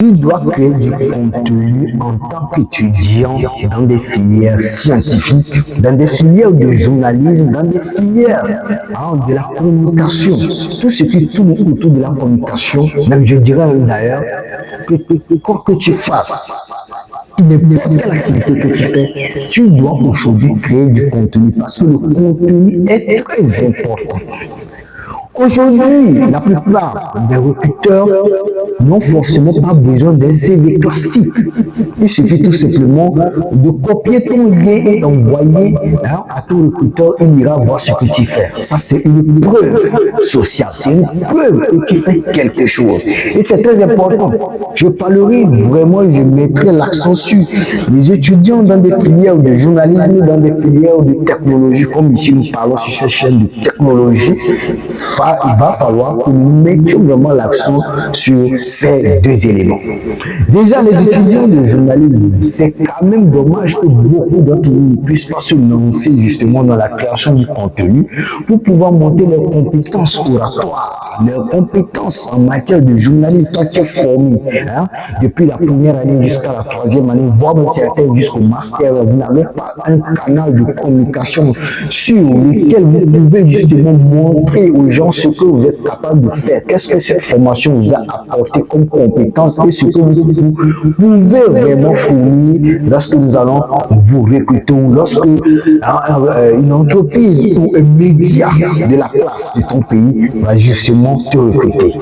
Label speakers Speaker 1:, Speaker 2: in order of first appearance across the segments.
Speaker 1: Tu dois créer du contenu en tant qu'étudiant dans des filières scientifiques, dans des filières de journalisme, dans des filières de la communication. Tout ce qui tourne autour de la communication, même je dirais d'ailleurs, quoi que tu fasses, n'importe quelle activité que tu fais, tu dois aujourd'hui créer du contenu parce que le contenu est très important. Aujourd'hui, la plupart des recruteurs n'ont forcément pas besoin d'un CV classique. Il suffit tout simplement de copier ton lien et envoyer à ton recruteur, il ira voir ce que tu fais. Ça, c'est une preuve sociale, c'est une preuve que tu fais quelque chose. Et c'est très important. Je parlerai vraiment, je mettrai l'accent sur les étudiants dans des filières de journalisme, dans des filières de technologie, comme ici nous parlons sur cette chaîne de technologie. Il va falloir que nous mettions vraiment l'accent sur ces deux éléments. Déjà, les étudiants de journalisme, c'est quand même dommage que beaucoup d'entre nous ne puissent pas se lancer justement dans la création du contenu pour pouvoir monter leurs compétences oratoires, leurs compétences en matière de journalisme. Toi qui es formé depuis la première année jusqu'à la troisième année, voire même certains jusqu'au master, vous n'avez pas un canal de communication sur lequel vous pouvez justement montrer aux gens ce que vous êtes capable de faire. Qu'est-ce que cette formation vous a apporté comme compétence et ce que vous pouvez vraiment fournir lorsque nous allons vous recruter, lorsque une entreprise ou un média de la place de ton pays va justement te recruter.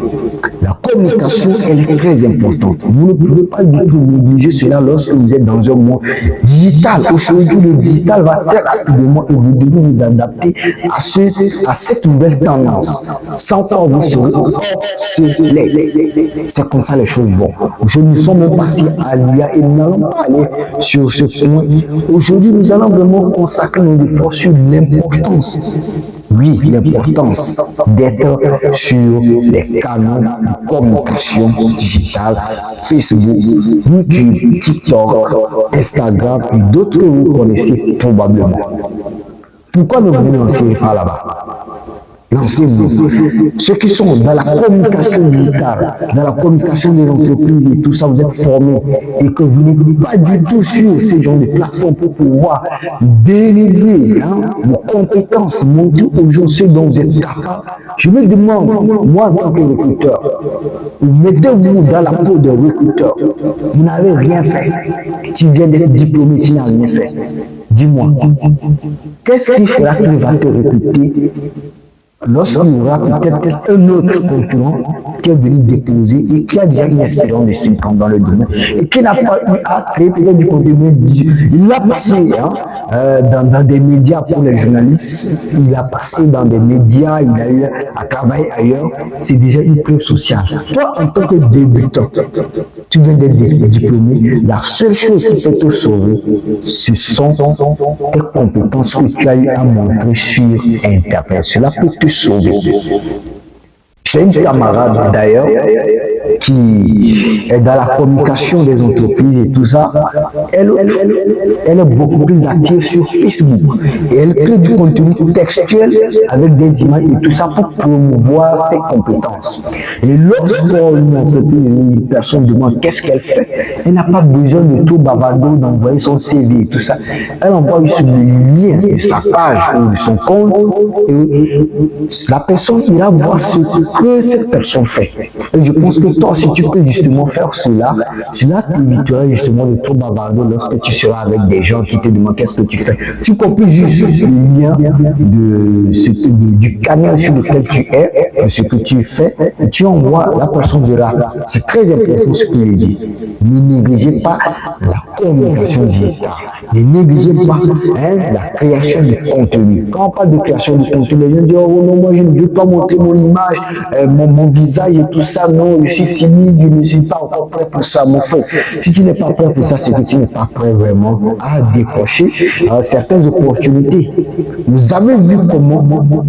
Speaker 1: La communication, elle est très importante. Vous ne pouvez pas du tout négliger cela lorsque vous êtes dans un monde digital. Aujourd'hui, le digital va très rapidement et vous devez vous adapter à cette nouvelle tendance. Sans ça, vous serez obsolète. C'est comme ça les choses vont. Aujourd'hui, nous sommes passés à l'IA et nous n'allons pas aller sur ce point. Aujourd'hui, nous allons vraiment consacrer nos efforts sur l'importance. Oui, l'importance d'être sur les canaux de communication digitale, Facebook, YouTube, TikTok, Instagram et d'autres que vous connaissez probablement. Pourquoi ne vous lancez pas là-bas? Lancez-vous. Ceux qui sont dans la communication digitale, dans la communication des entreprises et tout ça, vous êtes formés et que vous n'êtes pas du tout sur ces genres de plateformes pour pouvoir délivrer vos compétences, montrer aux gens ce dont vous êtes capable. Je me demande, moi en tant que recruteur, mettez-vous dans la peau d'un recruteur. Vous n'avez rien fait. Tu viens d'être diplômé, tu n'as rien fait. Dis-moi, qu'est-ce qui fera qu'il va te recruter lorsqu'il y aura peut-être un autre concurrent qui est venu déposer et qui a déjà une expérience de 5 ans dans le domaine et qui n'a pas eu à créer peut-être du contenu. Il l'a passé dans des médias pour les journalistes, il a passé dans des médias, il a eu à travailler ailleurs. C'est déjà une preuve sociale. Toi, en tant que débutant, tu viens d'être diplômé, la seule chose qui peut te sauver, ce sont tes compétences que tu as eu à montrer sur Internet. Cela peut te sauver. J'ai une camarade d'ailleurs qui est dans la communication des entreprises et tout ça. Elle est beaucoup plus active sur Facebook et elle crée du contenu textuel avec des images et tout ça pour promouvoir ses compétences. Et lorsqu'une entreprise, une personne demande qu'est-ce qu'elle fait, elle n'a pas besoin de tout bavarder, d'envoyer son CV et tout ça. Elle envoie juste le lien de sa page ou de son compte et la personne ira voir ce que cette personne fait. Et je pense que toi, si tu peux justement faire cela, cela t'évitera justement de trop bavarder lorsque tu seras avec des gens qui te demandent qu'est-ce que tu fais. Tu copies juste le lien du canal sur lequel tu es, de ce que tu fais, et tu envoies, la personne verra. C'est très important ce que je dis. Ne négligez pas la communication digitale. Ne négligez pas la création de contenu. Quand on parle de création de contenu, les gens disent oh non, moi je ne veux pas montrer mon image, mon visage et tout ça. Non, je suis timide, je ne suis pas encore prêt pour ça, mon frère. Si tu n'es pas prêt pour ça, c'est que tu n'es pas prêt vraiment à décrocher certaines opportunités. Vous avez vu comment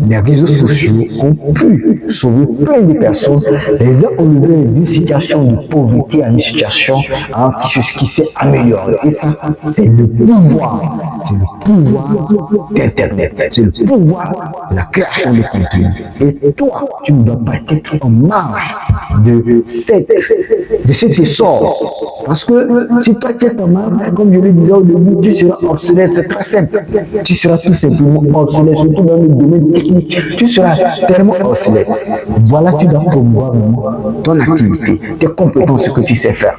Speaker 1: les réseaux sociaux ont pu sauver plein de personnes, les ont enlevés d'une situation de pauvreté à une situation hein, qui s'est amélioré. Et ça, c'est le pouvoir. C'est le pouvoir d'Internet. C'est le pouvoir de la création de contenu. Et toi, tu ne dois pas être en marge de cet essor. Parce que si toi tu es en marge, comme je le disais au début, tu seras obsolète. C'est très simple. Tu seras tout simplement obsolète, surtout dans le domaine technique. Tu seras tellement obsolète. Voilà, tu dois promouvoir ton activité, tes compétences, ce que tu sais faire.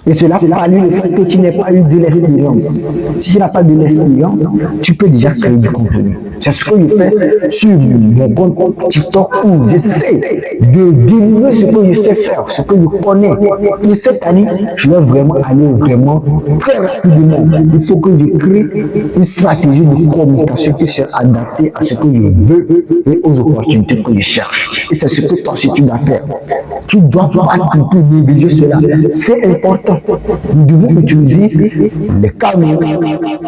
Speaker 1: Et cela pallie le fait que tu n'aies pas eu de l'expérience. Si tu n'as pas de l'expérience, tu peux déjà créer du contenu. C'est ce que je fais sur mon compte TikTok où j'essaie de diminuer ce que je sais faire, ce que je connais. Et cette année, je vais vraiment aller très rapidement. Il faut que je crée une stratégie de communication qui sera adaptée à ce que je veux et aux opportunités que je cherche. Et c'est ce que toi aussi tu dois faire. Tu dois pas négliger cela. C'est important. Nous devons utiliser les caméras,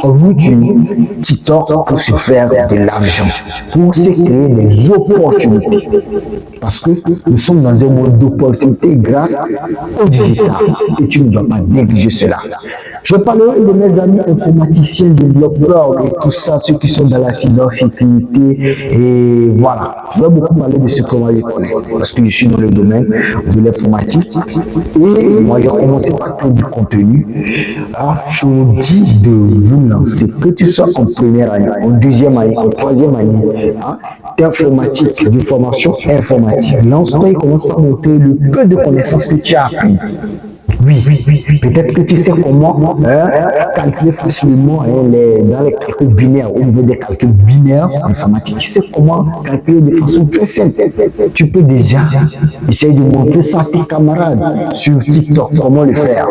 Speaker 1: YouTube, TikTok pour se faire de l'argent, pour se créer des opportunités. Parce que nous sommes dans un monde d'opportunités grâce au digital. Et tu ne dois pas négliger cela. Je parlerai de mes amis informaticiens, développeurs et tout ça, ceux qui sont dans la cybersécurité. Et voilà, je vais beaucoup parler de ce que moi je connais. Parce que je suis dans le domaine de l'informatique. Et moi, j'ai commencé par créer du contenu. Alors, je vous dis de vous lancer, que tu sois en première année, en deuxième année, en troisième année, hein, d'informatique, de formation informatique. Lance-toi et commence par montrer le peu de connaissances que tu as appris. Oui, peut-être que tu sais comment calculer facilement dans les calculs binaires, au niveau des calculs binaires informatiques. Tu sais comment calculer de façon très simple. Tu peux déjà essayer de montrer ça à tes camarades sur TikTok, comment le faire.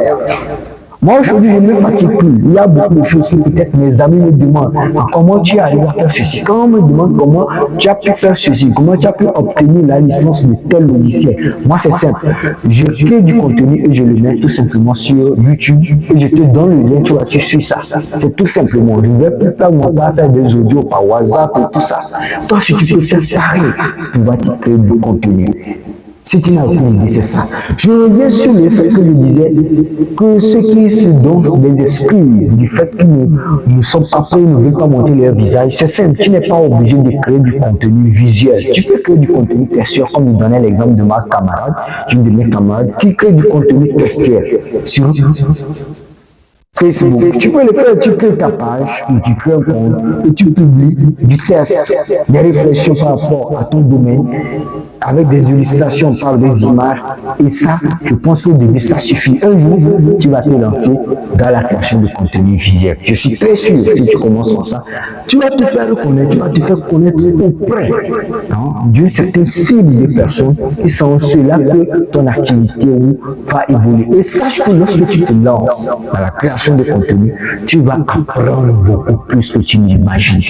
Speaker 1: Moi, aujourd'hui, je ne me fatigue plus. Il y a beaucoup de choses que peut-être mes amis me demandent. Comment tu arrives à faire ceci? Quand on me demande comment tu as pu faire ceci, comment tu as pu obtenir la licence de tel logiciel. Moi, c'est simple. Je crée du contenu et je le mets tout simplement sur YouTube et je te donne le lien, tu vois, tu suis ça. C'est tout simplement. Je ne vais plus faire mon temps à faire des audios par WhatsApp et tout ça. Toi, si tu peux faire pareil, tu vas te créer du contenu. Si tu n'as aucune idée, c'est ça. Je reviens sur le fait que je disais que ceux qui se donnent des excuses du fait qu'ils ne sont pas prêts, ne veulent pas montrer leur visage, c'est simple. Tu n'es pas obligé de créer du contenu visuel. Tu peux créer du contenu textuel, comme je donnais l'exemple de ma camarade, d'une de mes camarades, qui crée du contenu textuel sur Facebook. Tu peux le faire, tu crées ta page, ou tu crées un compte, et tu publies du texte, des réflexions par rapport à ton domaine, avec des illustrations par des images. Et ça, je pense qu'au début, ça suffit. Un jour, tu vas te lancer dans la création de contenu visuel. Je suis très sûr, si tu commences comme ça, tu vas te faire connaître, tu vas te faire connaître auprès d'une certaine cible de personnes. Et c'est en cela que ton activité va évoluer. Et sache que lorsque tu te lances dans la création de contenu, tu vas apprendre beaucoup plus que tu n'imagines.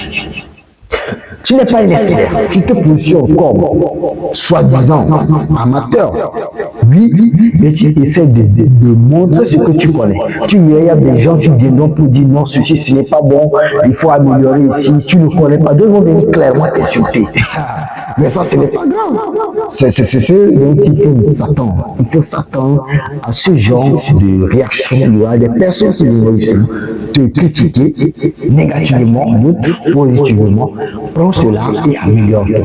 Speaker 1: Tu n'es pas un expert, tu te positionnes comme soi-disant amateur. Oui, mais tu essaies de montrer ce que tu connais. Tu verras, il y a des gens qui viendront pour dire non, ceci ce n'est pas bon, il faut améliorer ici, tu ne connais pas. D'autres vont venir clairement t'insulter. Mais ça, ce n'est pas grave. C'est ce dont il faut s'attendre. Il faut s'attendre à ce genre de réaction. Il y aura des personnes qui vont te critiquer négativement, d'autres positivement. Prends cela et améliore-le.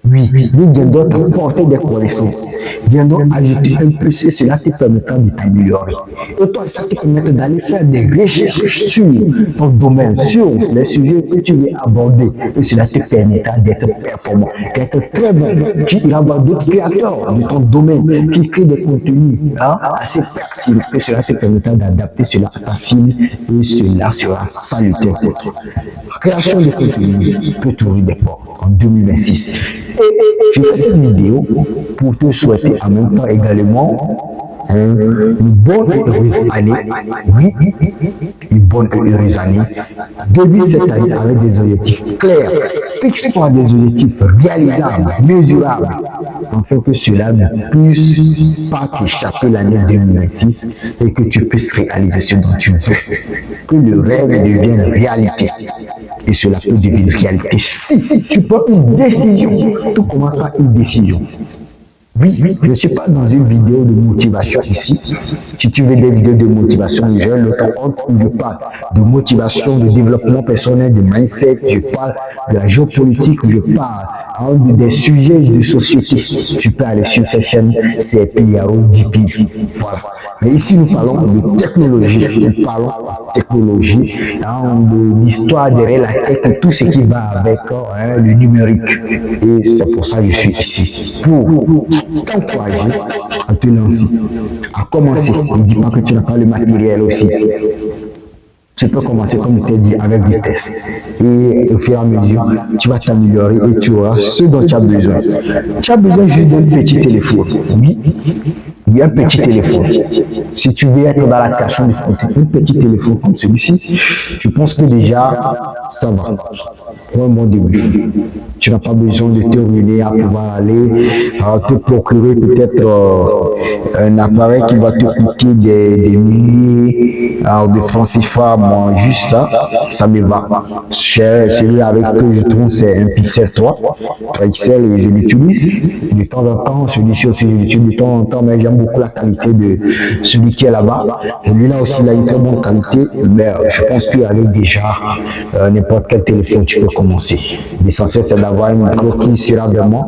Speaker 1: Oui, lui viendra t'apporter des connaissances, viendra ajouter un plus et cela te permettra de t'améliorer. Et toi, ça te permettra d'aller faire des recherches sur ton domaine, sur les sujets que tu veux aborder. Et cela te permettra d'être performant, d'être très bon. Tu iras voir d'autres créateurs de ton domaine qui créent des contenus assez pertinents. Et cela te permettra d'adapter cela à ta cible et cela sera salutaire pour toi. La création de contenu peut t'ouvrir des portes en 2026. Je fais cette vidéo pour te souhaiter en même temps également une bonne et heureuse année. Oui, une bonne et heureuse année. Débute cette année avec des objectifs clairs. Fixe-toi des objectifs réalisables, mesurables, afin que cela ne puisse pas t'échapper l'année 2026 et que tu puisses réaliser ce dont tu veux. Que le rêve devienne réalité. Et cela peut devenir réalité. Si tu prends une décision, tout commence par une décision. Oui, je ne suis pas dans une vidéo de motivation ici. Si tu veux des vidéos de motivation, j'ai le temps où je parle de motivation, de développement personnel, de mindset, je parle de la géopolitique, où je parle des sujets de société. Tu peux aller sur cette chaîne, c'est Piliaro DP. Voilà. Mais ici, nous parlons de technologie. Nous parlons de technologie, de l'histoire derrière la tech et tout ce qui va avec le numérique. Et c'est pour ça que je suis ici. Pour t'encourager à te lancer, à commencer. Ne dis pas que tu n'as pas le matériel aussi. Tu peux commencer, comme je t'ai dit, avec des tests. Et au fur et à mesure, tu vas t'améliorer et tu auras ce dont tu as besoin. Tu as besoin juste d'un petit téléphone. Oui, un petit téléphone. Si tu veux être dans la création de contenu, un petit téléphone comme celui-ci, je pense que déjà, ça va. Pour un bon début. Tu n'as pas besoin de te ruiner à pouvoir aller te procurer peut-être un appareil qui va te coûter des milliers de francs CFA. Moi, juste ça me va. Celui avec que je trouve, c'est un Pixel 3. Pixel, je l'utilise de temps en temps. Celui-ci aussi, je l'utilise de temps en temps, mais j'aime beaucoup la qualité de celui qui est là-bas. Et lui-là aussi, il a une très bonne qualité, mais je pense qu'avec déjà n'importe quel téléphone, tu peux commencer. L'essentiel, c'est d'avoir une micro qui sera vraiment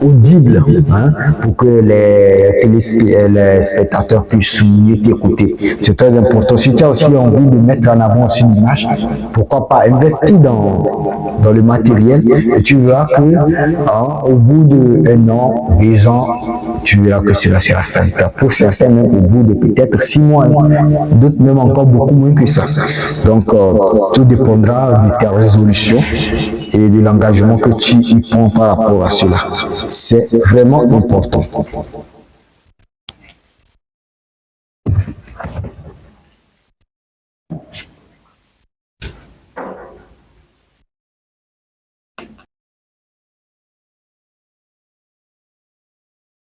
Speaker 1: audible pour que les spectateurs puissent mieux t'écouter. C'est très important. Si tu as aussi envie de mettre en avant aussi une image, pourquoi pas investir dans le matériel et tu verras que au bout d'un an, 2 ans, tu verras que cela sera sanitaire. Pour certains, même au bout de peut-être 6 mois, d'autres même encore beaucoup moins que ça. Donc, tout dépendra de ta résolution et de l'engagement que tu y prends par rapport à cela. C'est vraiment important.